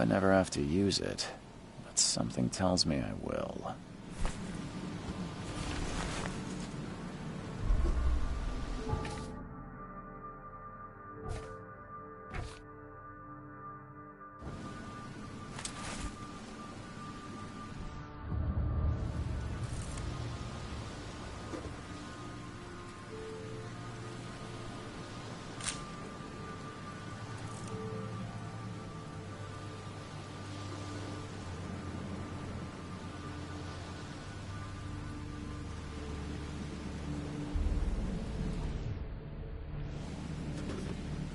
I never have to use it, but something tells me I will.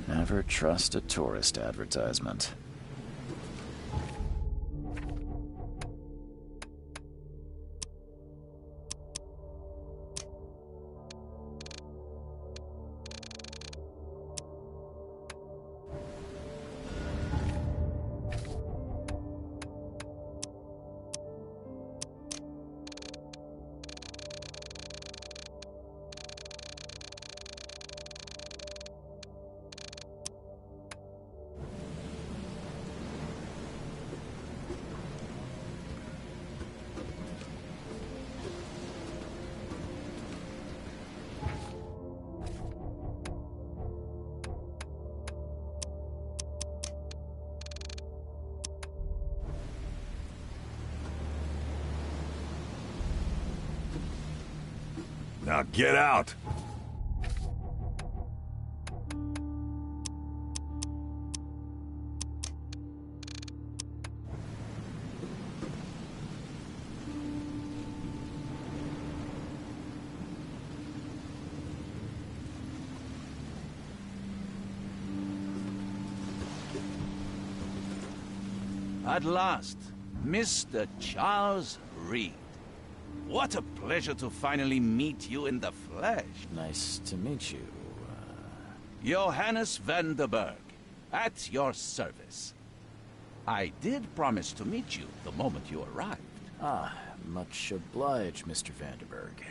Never trust a tourist advertisement. Now get out! At last, Mr. Charles Reed. What a pleasure to finally meet you in the flesh. Nice to meet you. Johannes van der Berg, at your service. I did promise to meet you the moment you arrived. Ah, much obliged, Mr. Vanderberg.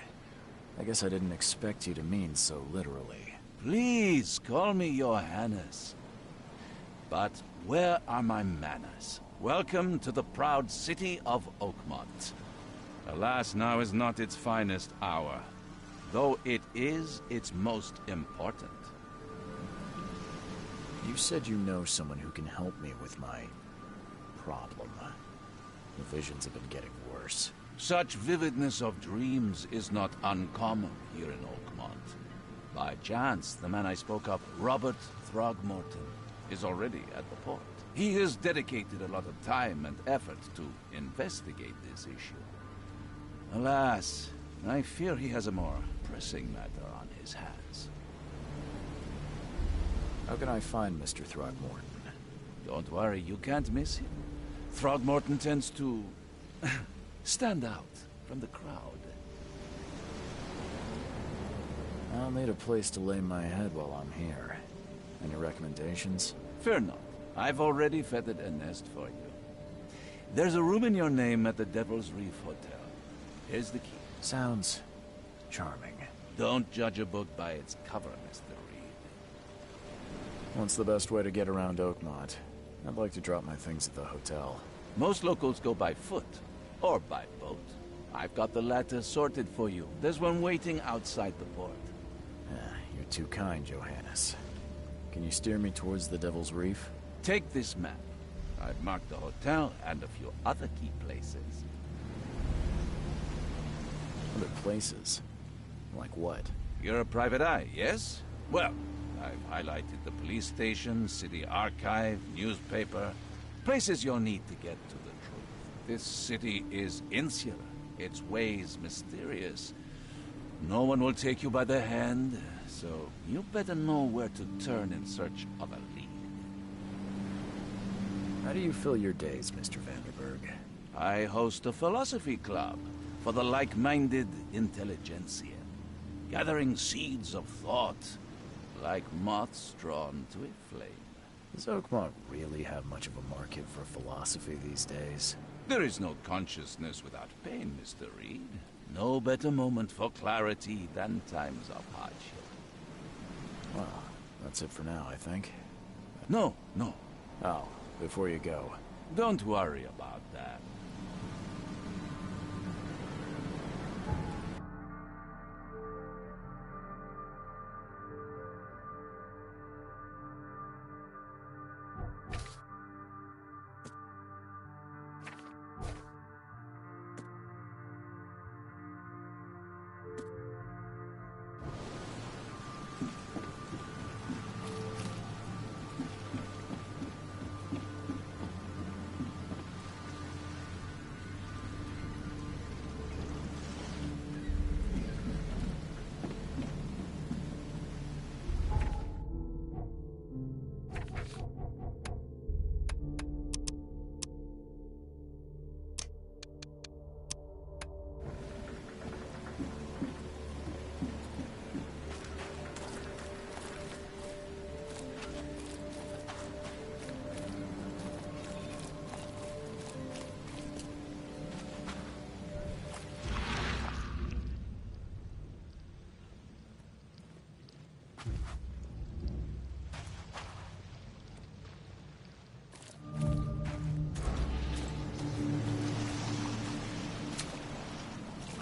I guess I didn't expect you to mean so literally. Please call me Johannes. But where are my manners? Welcome to the proud city of Oakmont. Alas, now is not its finest hour, though it is its most important. You said you know someone who can help me with my problem. The visions have been getting worse. Such vividness of dreams is not uncommon here in Oakmont. By chance, the man I spoke of, Robert Throgmorton, is already at the port. He has dedicated a lot of time and effort to investigate this issue. Alas, I fear he has a more pressing matter on his hands. How can I find Mr. Throgmorton? Don't worry, you can't miss him. Throgmorton tends to stand out from the crowd. I'll need a place to lay my head while I'm here. Any recommendations? Fear not. I've already feathered a nest for you. There's a room in your name at the Devil's Reef Hotel. Here's the key. Sounds charming. Don't judge a book by its cover, Mr. Reed. What's the best way to get around Oakmont? I'd like to drop my things at the hotel. Most locals go by foot, or by boat. I've got the latter sorted for you. There's one waiting outside the port. You're too kind, Johannes. Can you steer me towards the Devil's Reef? Take this map. I've marked the hotel and a few other key places. Other places? Like what? You're a private eye, yes? Well, I've highlighted the police station, city archive, newspaper, places you'll need to get to the truth. This city is insular, its ways mysterious. No one will take you by the hand, so you better know where to turn in search of a lead. How do you fill your days, Mr. Vanderberg? I host a philosophy club for the like-minded intelligentsia, gathering seeds of thought like moths drawn to a flame. Does Oakmont really have much of a market for philosophy these days? There is no consciousness without pain, Mr. Reed. No better moment for clarity than times of hardship. Well, that's it for now, I think. No. Oh, before you go, Don't worry about that.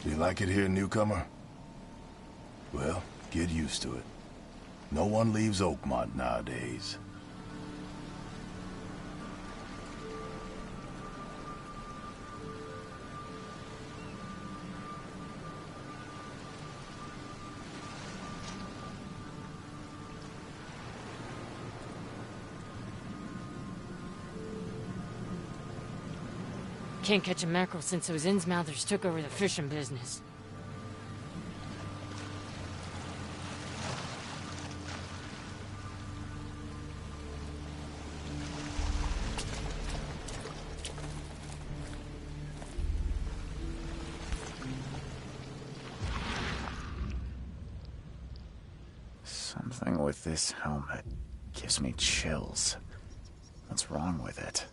You like it here, newcomer? Well, get used to it. No one leaves Oakmont nowadays. Can't catch a mackerel since those Innsmouthers took over the fishing business. Something with this helmet gives me chills. What's wrong with it?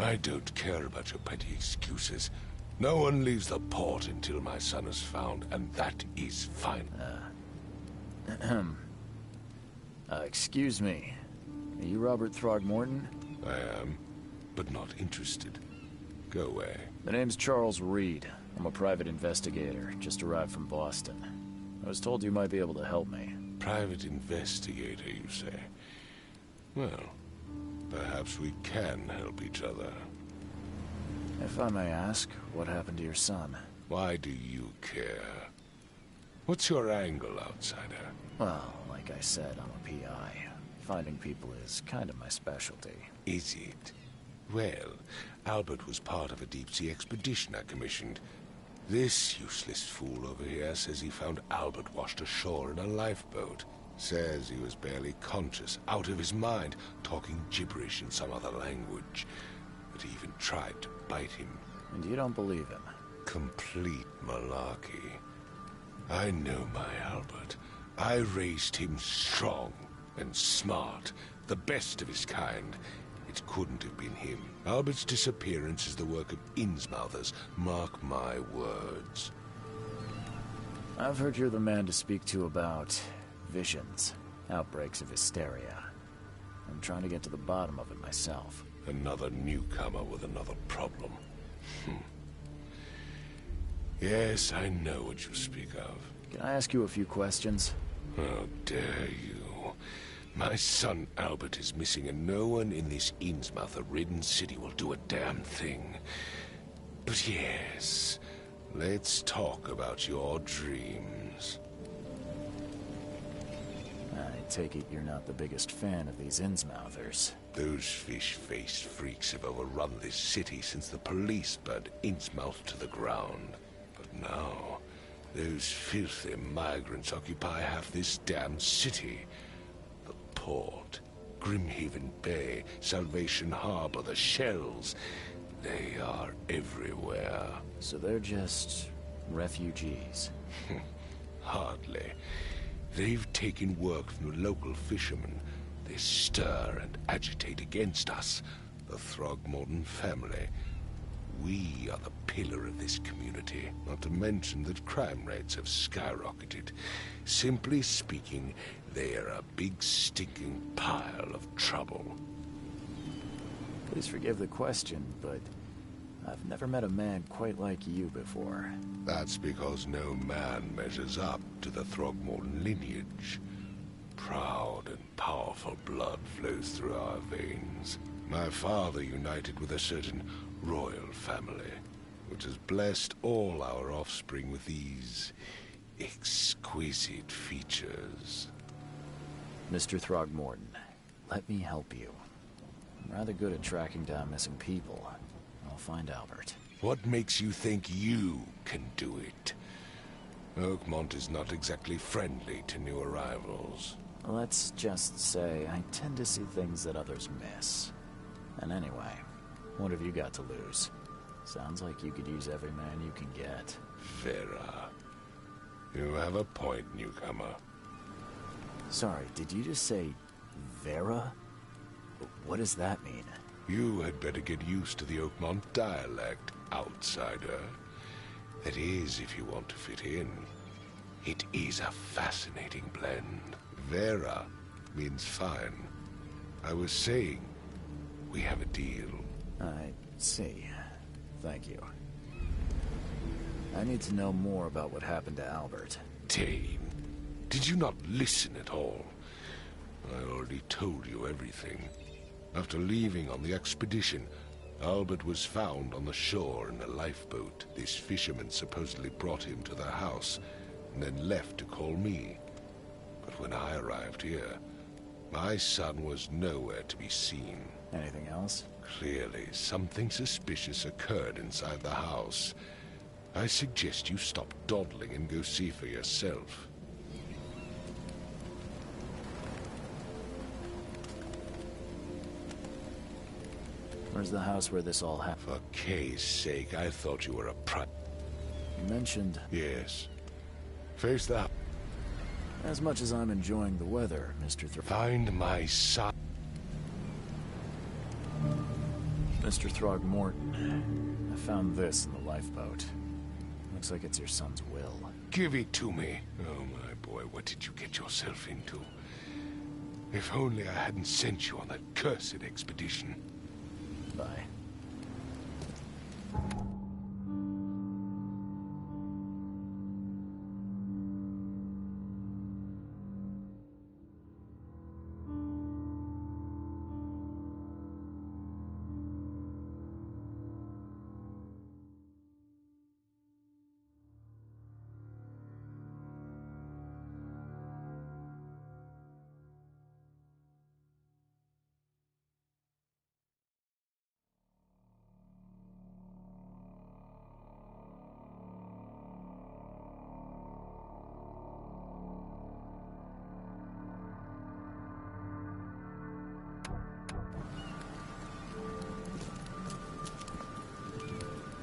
I don't care about your petty excuses. No one leaves the port until my son is found, and that is fine. Excuse me. Are you Robert Throgmorton? I am, but not interested. Go away. The name's Charles Reed. I'm a private investigator, just arrived from Boston. I was told you might be able to help me. Private investigator, you say? Well, Perhaps we can help each other. If I may ask, what happened to your son? Why do you care? What's your angle, outsider? Well, like I said, I'm a PI. Finding people is kind of my specialty. Is it? Well, Albert was part of a deep-sea expedition I commissioned. This useless fool over here says he found Albert washed ashore in a lifeboat. Says he was barely conscious, out of his mind, talking gibberish in some other language. But he even tried to bite him. And you don't believe him? Complete malarkey. I know my Albert. I raised him strong and smart, the best of his kind. It couldn't have been him. Albert's disappearance is the work of Innsmouthers, mark my words. I've heard you're the man to speak to about visions, outbreaks of hysteria. I'm trying to get to the bottom of it myself. Another newcomer with another problem. Yes, I know what you speak of. Can I ask you a few questions? How dare you? My son Albert is missing, and no one in this Innsmouther-ridden city will do a damn thing. But yes, let's talk about your dreams. I take it you're not the biggest fan of these Innsmouthers. Those fish-faced freaks have overrun this city since the police burned Innsmouth to the ground. But now, those filthy migrants occupy half this damn city. The port, Grimhaven Bay, Salvation Harbor, the shells. They are everywhere. So they're just refugees? Hardly. They've taken work from the local fishermen. They stir and agitate against us, the Throgmorton family. We are the pillar of this community, not to mention that crime rates have skyrocketed. Simply speaking, they are a big stinking pile of trouble. Please forgive the question, but I've never met a man quite like you before. That's because no man measures up to the Throgmorton lineage. Proud and powerful blood flows through our veins. My father united with a certain royal family, which has blessed all our offspring with these exquisite features. Mr. Throgmorton, let me help you. I'm rather good at tracking down missing people. I'll find Albert. What makes you think you can do it? Oakmont is not exactly friendly to new arrivals. Let's just say I tend to see things that others miss. And anyway, what have you got to lose? Sounds like you could use every man you can get. Vera. You have a point, newcomer. Sorry, did you just say Vera? What does that mean? You had better get used to the Oakmont dialect, outsider. That is, if you want to fit in. It is a fascinating blend. Vera means fine. I was saying, we have a deal. I see. Thank you. I need to know more about what happened to Albert. Dane, did you not listen at all? I already told you everything. After leaving on the expedition, Albert was found on the shore in a lifeboat. This fisherman supposedly brought him to their house, and then left to call me. But when I arrived here, my son was nowhere to be seen. Anything else? Clearly, something suspicious occurred inside the house. I suggest you stop dawdling and go see for yourself. Where's the house where this all happened? For Kay's sake, I thought you were a You mentioned... Yes. Face that. As much as I'm enjoying the weather, Mr. Find my son. Mr. Throgmorton, I found this in the lifeboat. Looks like it's your son's will. Give it to me. Oh, my boy, what did you get yourself into? If only I hadn't sent you on that cursed expedition. Bye.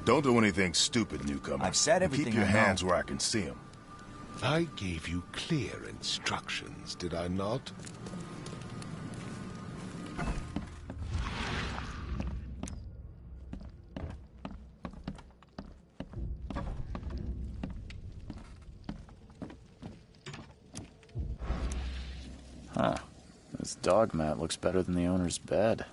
Don't do anything stupid, newcomer. I've said And everything keep your I know. hands where I can see them. I gave you clear instructions, did I not? Huh. This dog mat looks better than the owner's bed.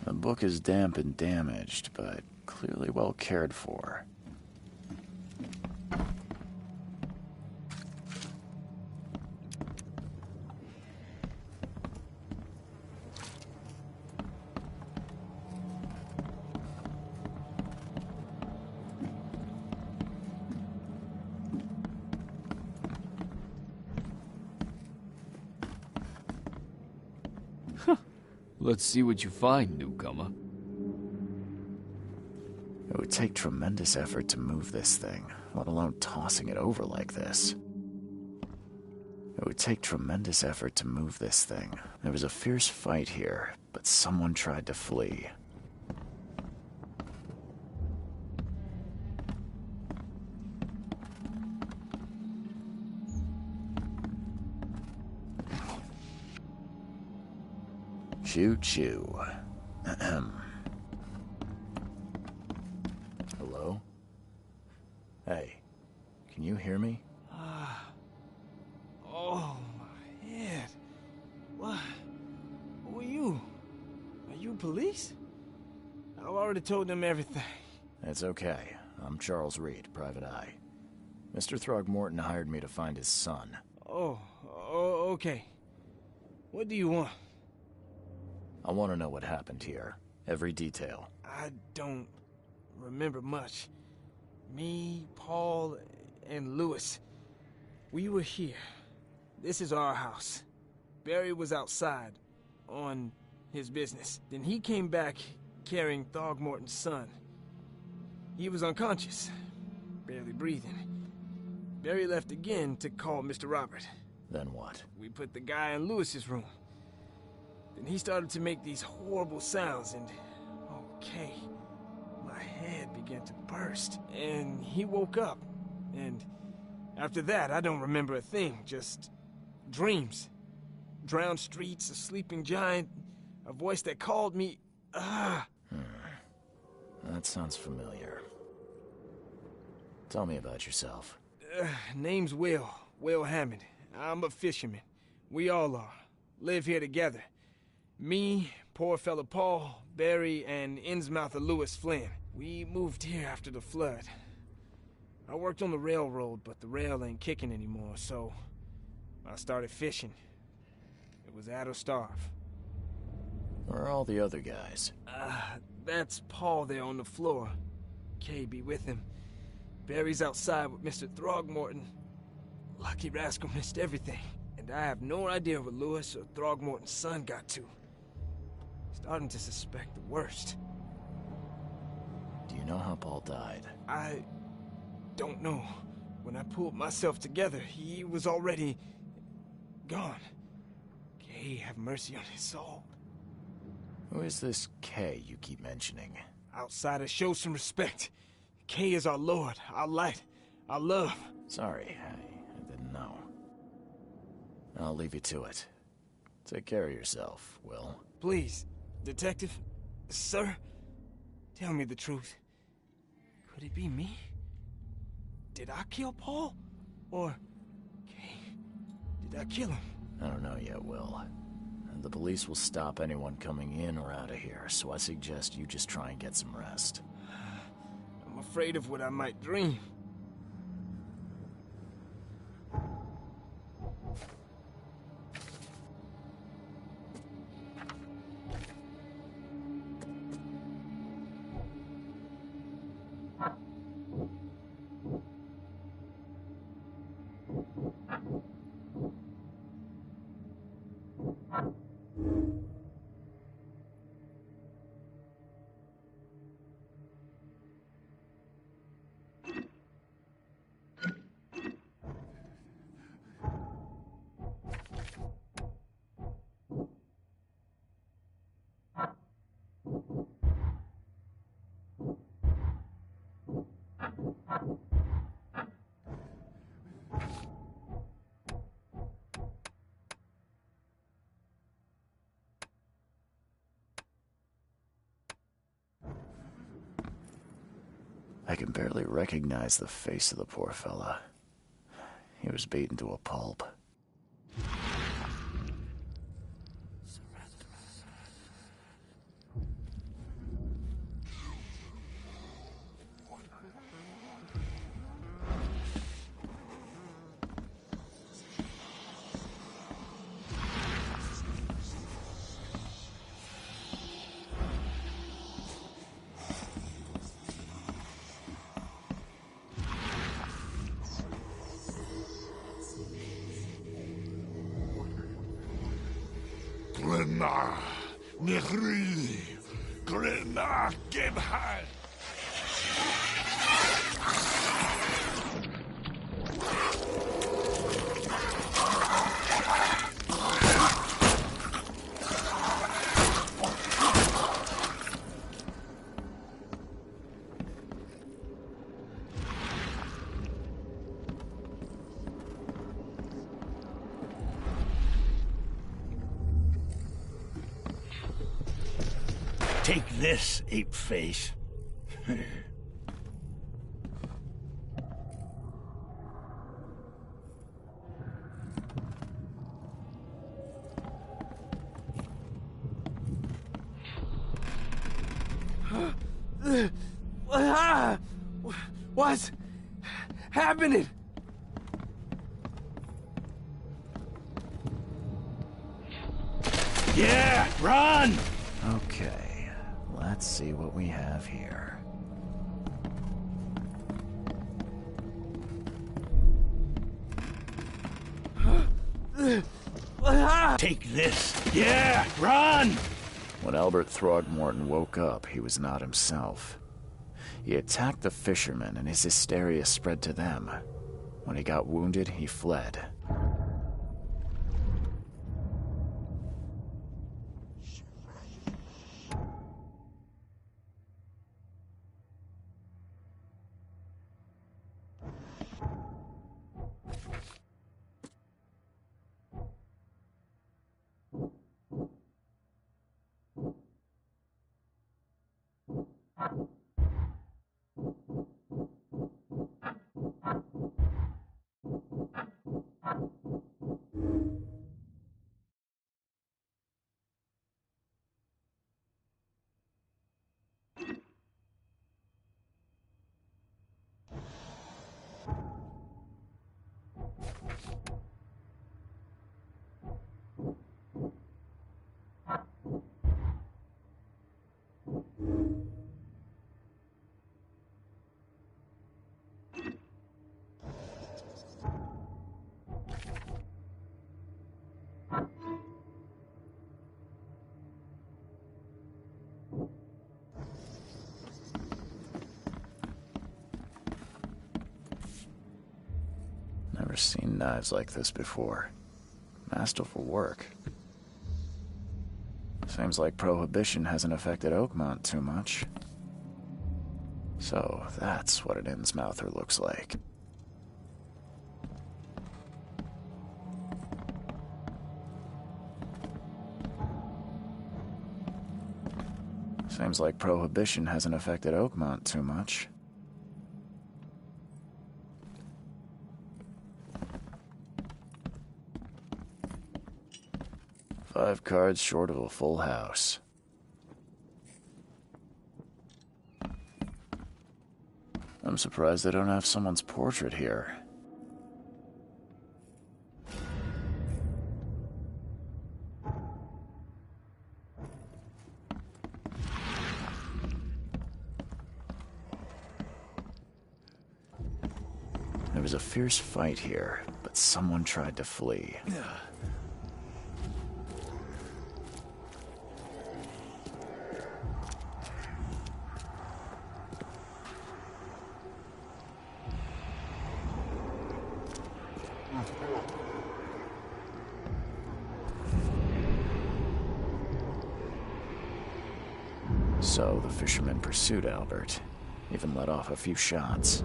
The book is damp and damaged, but clearly well cared for. Let's see what you find, newcomer. It would take tremendous effort to move this thing, let alone tossing it over like this. It would take tremendous effort to move this thing. There was a fierce fight here, but someone tried to flee. Choo-choo. Ahem. Hello? Hey, can you hear me? Oh, my head. What? Who are you? Are you police? I've already told them everything. It's okay. I'm Charles Reed, Private Eye. Mr. Throgmorton hired me to find his son. Oh, okay. What do you want? I want to know what happened here. Every detail. I don't remember much. Me, Paul, and Lewis. We were here. This is our house. Barry was outside, on his business. Then he came back carrying Throgmorton's son. He was unconscious, barely breathing. Barry left again to call Mr. Robert. Then what? We put the guy in Lewis's room. Then he started to make these horrible sounds and... okay. My head began to burst. And he woke up. And after that, I don't remember a thing. Just dreams. Drowned streets, a sleeping giant, a voice that called me... That sounds familiar. Tell me about yourself. Name's Will. Will Hammond. I'm a fisherman. We all are. Live here together. Me, poor fella Paul, Barry, and Innsmouther Lewis Flynn. We moved here after the flood. I worked on the railroad, but the rail ain't kicking anymore, so I started fishing. It was at or starve. Where are all the other guys? That's Paul there on the floor. Kay be with him. Barry's outside with Mr. Throgmorton. Lucky rascal missed everything. And I have no idea what Lewis or Throgmorton's son got to. Starting to suspect the worst. Do you know how Paul died? I don't know. When I pulled myself together, he was already gone. Kay have mercy on his soul. Who is this K you keep mentioning? Outsiders, show some respect. Kay is our lord, our light, our love. Sorry, I didn't know. I'll leave you to it. Take care of yourself, Will. Please, detective, sir, tell me the truth. Could it be me? Did I kill Paul? Or, Kay, did I kill him? I don't know yet, Will. And the police will stop anyone coming in or out of here, so I suggest you just try and get some rest. I'm afraid of what I might dream. I can barely recognize the face of the poor fella. He was beaten to a pulp. Glenna, Nehri, Glenna, Gebhard. Take this, ape face. What's happening? Yeah, run! Okay, let's see what we have here. Take this. Yeah, run! When Albert Throgmorton woke up, he was not himself. He attacked the fishermen, and his hysteria spread to them. When he got wounded, he fled. Never seen knives like this before. Masterful work. Seems like Prohibition hasn't affected Oakmont too much. So that's what an Innsmouther looks like. Seems like Prohibition hasn't affected Oakmont too much. Five cards short of a full house. I'm surprised they don't have someone's portrait here. There was a fierce fight here, but someone tried to flee. So the fishermen pursued Albert, even let off a few shots.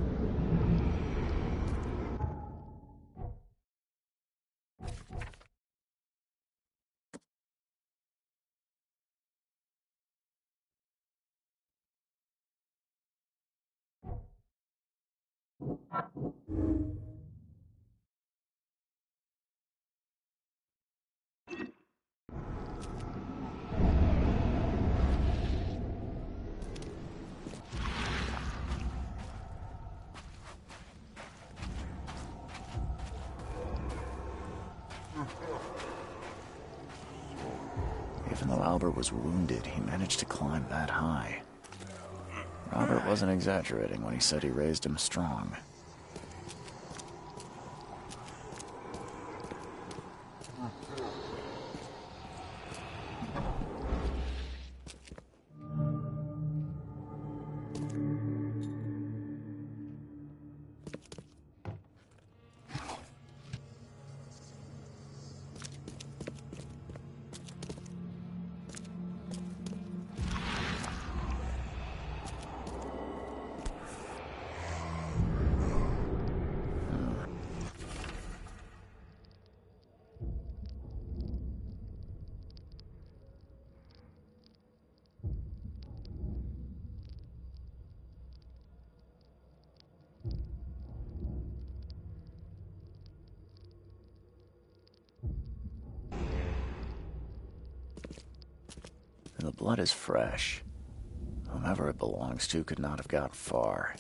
Even though Albert was wounded, he managed to climb that high. Robert wasn't exaggerating when he said he raised him strong. The blood is fresh. Whomever it belongs to could not have got far.